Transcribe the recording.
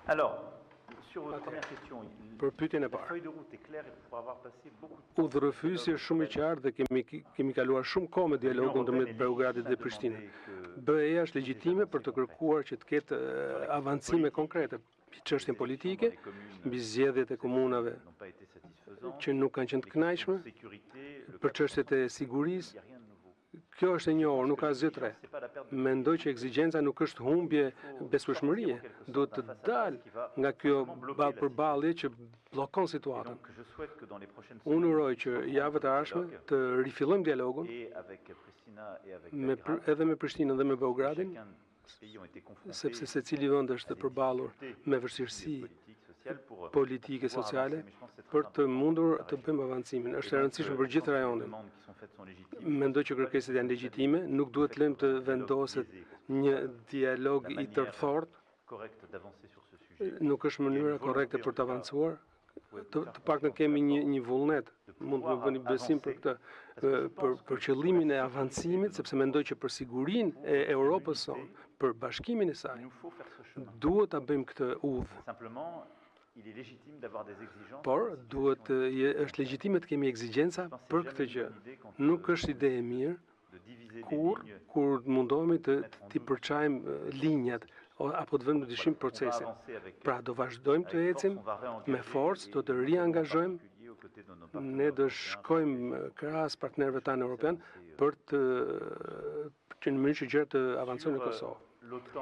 Alors, sur votre première question, Për pyetjen e la parë. feuille de route est claire et pour avoir passé beaucoup de Udhërëfysi është shumë i qartë dhe kemi kaluar shumë kohë me dialogun ndërmjet Beogradit dhe Prishtinës. BE-ja është legjitime për të kërkuar që të ketë avancime konkrete mbi çështjen politike, mbi zgjedhjet e komunave n'ont pas été satisfaisantes. që nuk kanë qenë të kënaqshme, për çështjet e sigurisë. Kjo është e njohur, nuk ka asgjë të re. Mendoj që ekzigjenca nuk është humbje besueshmërie, duhet të dalë nga kjo ballëpërballje që bllokon situatën. Donc, je souhaite que dans les prochaines Unë semaines, uroj që javët e ardhshme të rifillojmë dialogun et avec Pristina et avec edhe me Prishtinën dhe me Beogradin, chacun des pays ont été confrontés sepse secili vend është përballur me vështirësi politike, sociale, për të mundur të bëjmë avancimin. Është e rëndësishme për gjithë rajonin. demandes qui sont faites sont légitimes. Mendoj që kërkesat janë legjitime, nuk duhet lëmë të vendoset një dialog i tërfortë, Correct d'avancer sur ce sujet. nuk është mënyra korrekte për të avancuar. Të paktën kemi një vullnet, mund të bëni besim për këtë, për qëllimin e avancimit, sepse mendoj që për sigurinë e Europës sonë, për bashkimin e saj, Il nous faut faire ce chemin. duhet ta bëjmë këtë udhë. Simplement, il est légitime d'avoir des exigences. Por është legjitime të kemi ekzigjenca për këtë gjë. Nuk është ide e mirë De diviser des kur lignes. mundohemi të përçajmë linjat apo të vëmë në dyshim procesin. Pra do vazhdojmë të ecim me forcë, do të riangazhojmë, Aux côtés de nos ne do shkojmë krahas partnerëve tanë evropian për të që në mënyrë që gjërat të avancojnë në Kosovë. l'OTAN